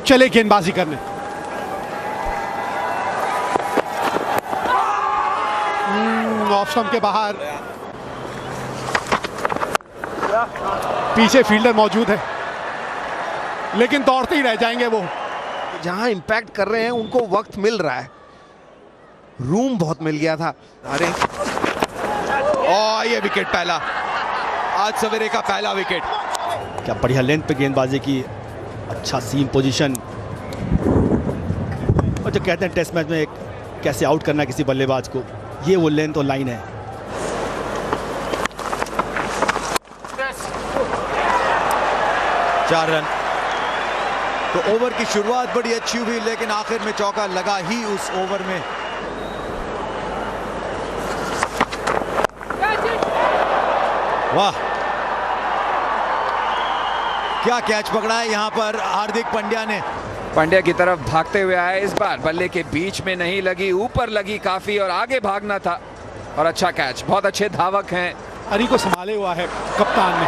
चले गेंदबाजी करने। ऑफ स्टंप के बाहर, पीछे फील्डर मौजूद है लेकिन दौड़ते ही रह जाएंगे वो। जहां इंपैक्ट कर रहे हैं उनको वक्त मिल रहा है, रूम बहुत मिल गया था। अरे ये विकेट, पहला आज सवेरे का पहला विकेट। क्या बढ़िया लेंथ पे गेंदबाजी की, अच्छा सीम पोजीशन। और जो कहते हैं टेस्ट मैच में कैसे आउट करना किसी बल्लेबाज को, ये वो लेंथ और लाइन है। 4 रन। तो ओवर की शुरुआत बड़ी अच्छी हुई लेकिन आखिर में चौका लगा ही उस ओवर में। वाह, क्या कैच पकड़ा है यहां पर हार्दिक पांड्या ने। पांड्या की तरफ भागते हुए आए, इस बार बल्ले के बीच में नहीं लगी, ऊपर लगी काफी और आगे भागना था और अच्छा कैच। बहुत अच्छे धावक हैं। हरी को संभाले हुआ है कप्तान ने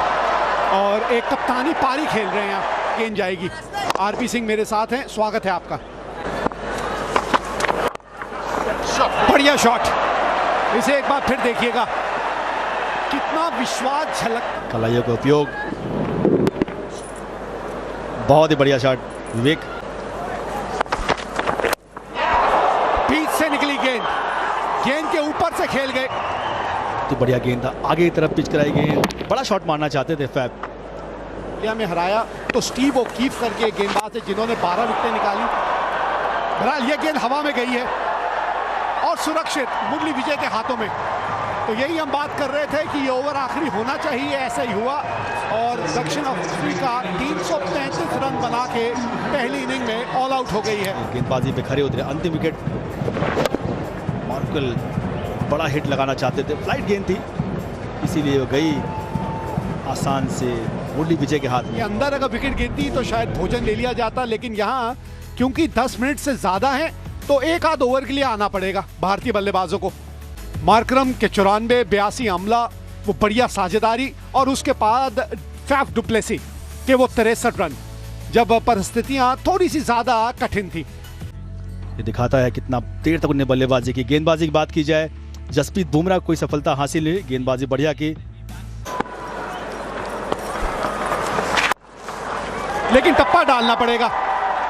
और एक कप्तानी पारी खेल रहे हैं। गेंद जाएगी। आरपी सिंह मेरे साथ हैं, स्वागत है आपका। बढ़िया शॉट, इसे एक बार फिर देखिएगा, कितना विश्वास झलक। कलाइयों का उपयोग, बहुत ही बढ़िया शॉट विवेक। बीच से निकली गेंद, गेंद के ऊपर से खेल गए। तो बढ़िया गेंद था, आगे की तरफ पिच कराई गई। बड़ा शॉट मारना चाहते थे फैब। इंडिया में हराया तो स्टीव ओकीफ करके गेंदबाज है जिन्होंने 12 विकेटें निकाली। बहरहाल ये गेंद हवा में गई है और सुरक्षित मुरली विजय के हाथों में। तो यही हम बात कर रहे थे कि ये ओवर आखिरी होना चाहिए, ऐसा ही हुआ और दक्षिण अफ्रीका 335 रन बना के पहली इनिंग में ऑल आउट हो गई है। गेंदबाजी पे खरे उतरे, अंतिम विकेट। मार्कल बड़ा हिट लगाना चाहते थे, फ्लाइट गेंद थी इसीलिए वो गई आसान से मुरली विजय के हाथ में। अंदर अगर विकेट गिरती तो शायद भोजन ले लिया जाता, लेकिन यहाँ क्योंकि 10 मिनट से ज्यादा है तो एक आध ओवर के लिए आना पड़ेगा भारतीय बल्लेबाजों को। मार्करम के 94, 82 अमला, वो बढ़िया साझेदारी और उसके बाद फैफ डुप्लेसी के वो 63 रन, जब परिस्थितियां थोड़ी सी ज्यादा कठिन थी। ये दिखाता है कितना देर तक उन्हें बल्लेबाजी की। गेंदबाजी की बात की जाए, जसप्रीत बुमराह कोई सफलता हासिल हुई, गेंदबाजी बढ़िया की, लेकिन टप्पा डालना पड़ेगा।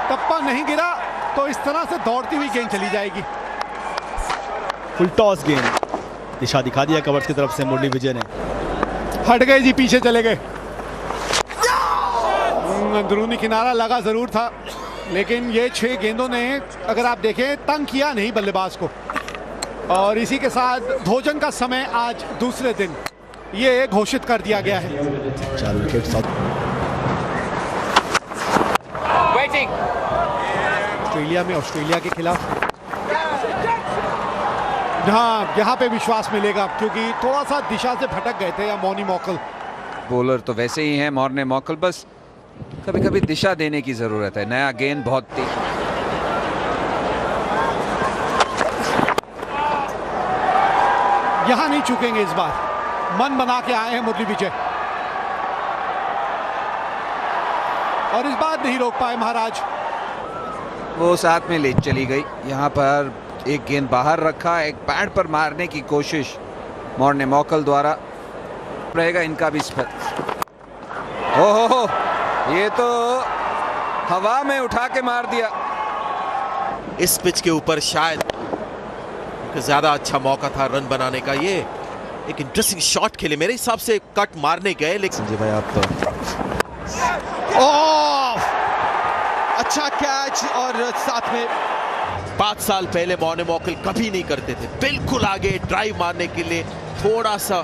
टप्पा नहीं गिरा तो इस तरह से दौड़ती हुई गेंद चली जाएगी। फुल टॉस गेंद, दिशा दिखा दिया कवर्स की तरफ से मुरली विजय ने। हट गए जी, पीछे चले गए। अंदरूनी किनारा लगा जरूर था लेकिन ये 6 गेंदों ने अगर आप देखें तंग किया नहीं बल्लेबाज को। और इसी के साथ भोजन का समय आज दूसरे दिन ये घोषित कर दिया गया है। 4 विकेट। ऑस्ट्रेलिया में ऑस्ट्रेलिया के खिलाफ यहाँ पे विश्वास मिलेगा क्योंकि थोड़ा सा दिशा से भटक गए थे या मॉर्नी मॉकल। बॉलर तो वैसे ही हैं मॉर्ने मॉकल, बस कभी कभी दिशा देने की जरूरत है। नया गेंद बहुत तेज, यहां नहीं चूकेंगे इस बार, मन बना के आए हैं मुरली विजय और इस बार नहीं रोक पाए महाराज। वो साथ में ले चली गई। यहाँ पर एक गेंद बाहर रखा, एक पैड पर मारने की कोशिश मॉर्ने मॉकल द्वारा रहेगा इनका भी स्पिन। ओहो, ये तो हवा में उठा के मार दिया। इस पिच के ऊपर शायद ज्यादा अच्छा मौका था रन बनाने का। ये एक इंटरेस्टिंग शॉट खेले, मेरे हिसाब से कट मारने गए लेकिन संजय भाई आप अच्छा कैच और साथ में 5 साल पहले मॉर्ने मॉकल कभी नहीं करते थे, बिल्कुल आगे ड्राइव मारने के लिए थोड़ा सा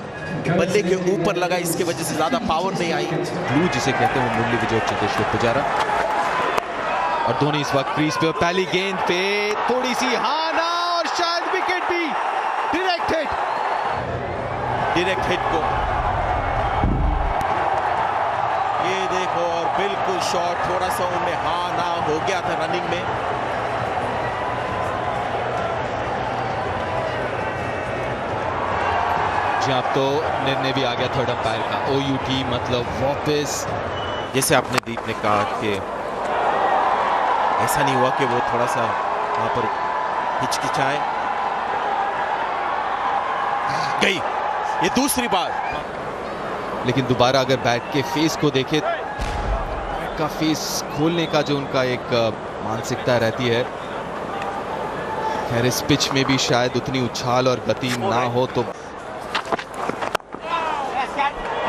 बल्ले के ऊपर लगा, इसकी वजह से ज्यादा पावर नहीं आई। ब्लू जिसे कहते हैं मुरली विजय और चेतेश्वर पुजारा, और धोनी इस वक्त क्रीज पे। पहली गेंद पे थोड़ी सी हाना और शायद विकेट भी। डायरेक्ट हिट को ये देखो, और बिल्कुल शॉट, थोड़ा सा उनमें हाँ ना हो गया था रनिंग में। जी अब तो निर्णय भी आ गया थर्ड अंपायर का, OUT मतलब वापस। जैसे आपने दीप ने कहा कि ऐसा नहीं हुआ कि वो थोड़ा सा वहां पर हिचकिचाए। गई ये दूसरी बार, लेकिन दोबारा अगर बैट के फेस को देखे, बैट का फेस खोलने का जो उनका एक मानसिकता रहती है, खैर इस पिच में भी शायद उतनी उछाल और गति ना हो तो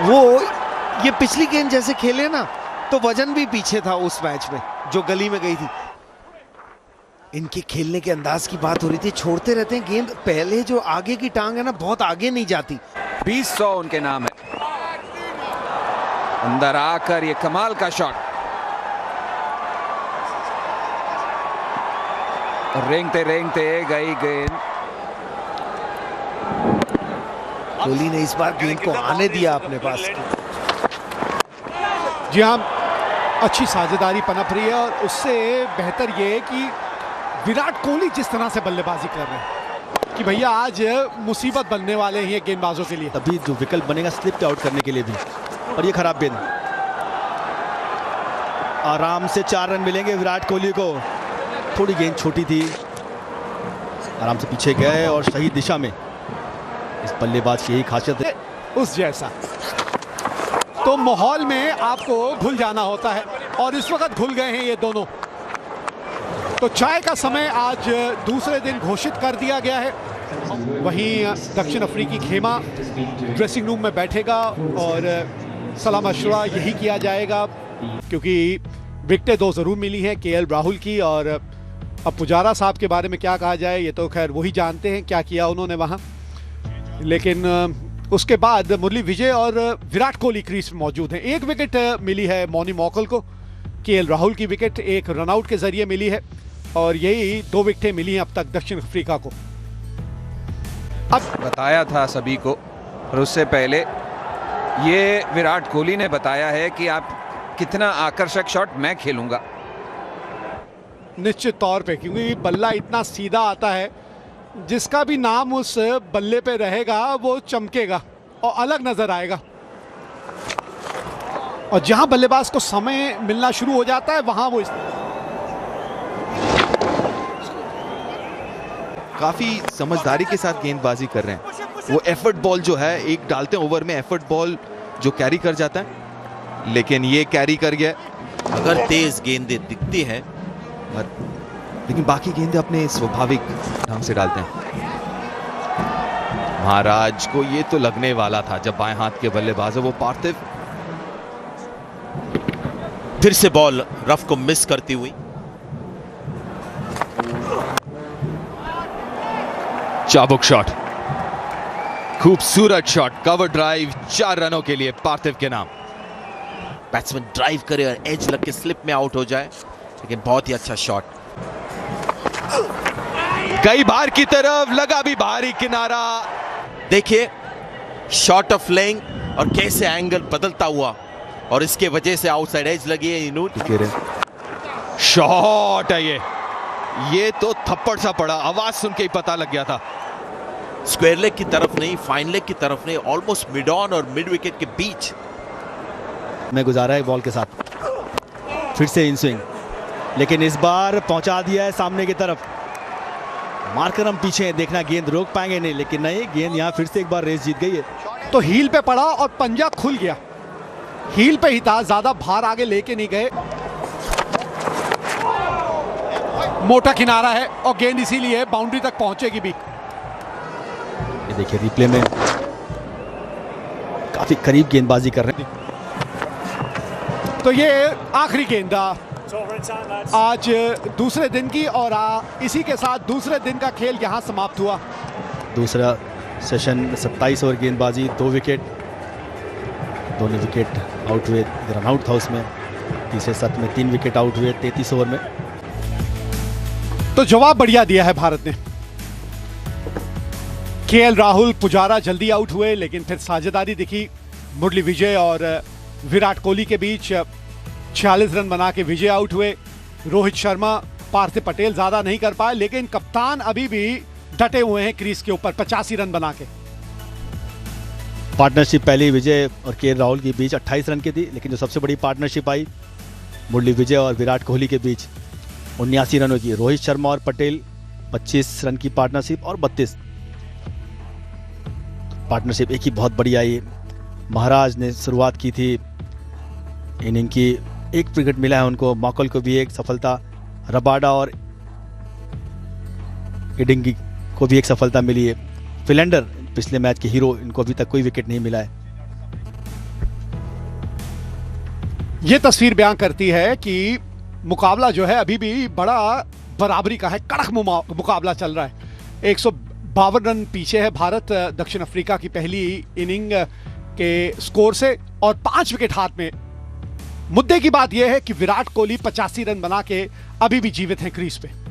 वो ये पिछली गेंद जैसे खेले ना तो वजन भी पीछे था उस मैच में जो गली में गई थी। इनके खेलने के अंदाज की बात हो रही थी, छोड़ते रहते हैं गेंद, पहले जो आगे की टांग है ना बहुत आगे नहीं जाती। 20-100 उनके नाम है। अंदर आकर ये कमाल का शॉट, रेंगते रेंगते गई गेंद। कोहली ने इस बार गेंद को आने दिया अपने पास। जी हाँ, अच्छी साझेदारी पनप रही है और उससे बेहतर ये है कि विराट कोहली जिस तरह से बल्लेबाजी कर रहे हैं कि भैया आज मुसीबत बनने वाले हैं गेंदबाजों के लिए। तभी जो विकल्प बनेगा स्लिप आउट करने के लिए भी। और ये खराब गेंद, आराम से 4 रन मिलेंगे विराट कोहली को। थोड़ी गेंद छोटी थी, आराम से पीछे गए और सही दिशा में। इस बल्लेबाज की यही खासियत है, उस जैसा तो माहौल में आपको घुल जाना होता है और इस वक्त घुल गए हैं ये दोनों। तो चाय का समय आज दूसरे दिन घोषित कर दिया गया है। वहीं दक्षिण अफ्रीकी खेमा ड्रेसिंग रूम में बैठेगा और सलाह मशवरा यही किया जाएगा, क्योंकि विकेटें 2 जरूर मिली हैं केएल राहुल की। और अब पुजारा साहब के बारे में क्या कहा जाए, ये तो खैर वही जानते हैं क्या किया उन्होंने वहाँ। लेकिन उसके बाद मुरली विजय और विराट कोहली क्रीज में मौजूद हैं। 1 विकेट मिली है मॉर्ने मॉकल को, केएल राहुल की विकेट 1 रनआउट के जरिए मिली है और यही 2 विकेटें मिली हैं अब तक दक्षिण अफ्रीका को। अब बताया था सभी को, और उससे पहले ये विराट कोहली ने बताया है कि आप कितना आकर्षक शॉट मैं खेलूंगा। निश्चित तौर पे, क्योंकि बल्ला इतना सीधा आता है, जिसका भी नाम उस बल्ले पे रहेगा वो चमकेगा और अलग नजर आएगा। और जहां बल्लेबाज को समय मिलना शुरू हो जाता है वहां वो काफी समझदारी के साथ गेंदबाजी कर रहे हैं। वो एफर्ट बॉल जो है, एक डालते हैं ओवर में एफर्ट बॉल जो कैरी कर जाता है, लेकिन ये कैरी कर गया। अगर तेज गेंदें दिखती हैं, लेकिन बाकी गेंदें अपने स्वाभाविक ढंग से डालते हैं। महाराज को ये तो लगने वाला था जब बाएं हाथ के बल्लेबाज है वो पार्थिव। फिर से बॉल रफ को मिस करती हुई। चाबुक शॉट, खूबसूरत शॉट, कवर ड्राइव, 4 रनों के लिए पार्थिव के नाम। बैट्समैन ड्राइव करे और एज लग के स्लिप में आउट हो जाए, लेकिन बहुत ही अच्छा शॉट। कई बार की तरफ लगा भी भारी किनारा। देखिए शॉट ऑफ लेंग और कैसे एंगल बदलता हुआ, और इसके वजह से आउटसाइड एज लगी है। इनूट शॉट है ये तो थप्पड़ सा पड़ा, आवाज सुन के ही पता लग गया था। स्क्वायर लेग की तरफ नहीं, फाइन लेग की तरफ नहीं, ऑलमोस्ट मिड ऑन और मिड विकेट के बीच में गुजारा है बॉल के साथ। फिर से इन स्विंग, लेकिन इस बार पहुंचा दिया है सामने की तरफ। मार्कर हम पीछे हैं, देखना गेंद रोक पाएंगे नहीं, लेकिन नहीं, गेंद यहां फिर से एक बार रेस जीत गई है। तो हील पे पड़ा और पंजा खुल गया। हील पे ही था, ज्यादा भार आगे लेके नहीं गए। मोटा किनारा है और गेंद इसीलिए बाउंड्री तक पहुंचेगी भी। ये देखिए रिप्ले में काफी करीब गेंदबाजी कर रहे हैं। तो ये आखिरी गेंद आज दूसरे दिन की, और इसी के साथ दूसरे दिन का खेल यहां समाप्त हुआ। दूसरा सेशन 27 ओवर गेंदबाजी, 2 विकेट, दोनों विकेट आउट हुए, रन आउट था उसमें। तीसरे सत्र में 3 विकेट आउट हुए 33 ओवर में। तो जवाब बढ़िया दिया है भारत ने। केएल राहुल, पुजारा जल्दी आउट हुए, लेकिन फिर साझेदारी दिखी मुरली विजय और विराट कोहली के बीच। 46 रन बना के विजय आउट हुए। रोहित शर्मा, पार्थिव पटेल ज्यादा नहीं कर पाए, लेकिन कप्तान अभी भी डटे हुए हैं क्रीज के ऊपर 85 रन बना के। पार्टनरशिप पहले विजय और केएल राहुल के बीच 28 रन की थी, लेकिन जो सबसे बड़ी पार्टनरशिप आई मुरली विजय और विराट कोहली के बीच 79 रनों की। रोहित शर्मा और पटेल 25 रन की पार्टनरशिप और 32 पार्टनरशिप एक ही बहुत बढ़िया। ये महाराज ने शुरुआत की थी इनिंग की, एक विकेट मिला है उनको। मॉकल को भी एक सफलता, रबाडा और इडिंगी को भी एक सफलता मिली है। फिलेंडर पिछले मैच के हीरो, इनको अभी तक कोई विकेट नहीं मिला है। ये तस्वीर बयां करती है कि मुकाबला जो है अभी भी बड़ा बराबरी का है, कड़क मुकाबला चल रहा है। 152 रन पीछे है भारत दक्षिण अफ्रीका की पहली इनिंग के स्कोर से और 5 विकेट हाथ में। मुद्दे की बात यह है कि विराट कोहली 85 रन बना के अभी भी जीवित हैं क्रीज पे।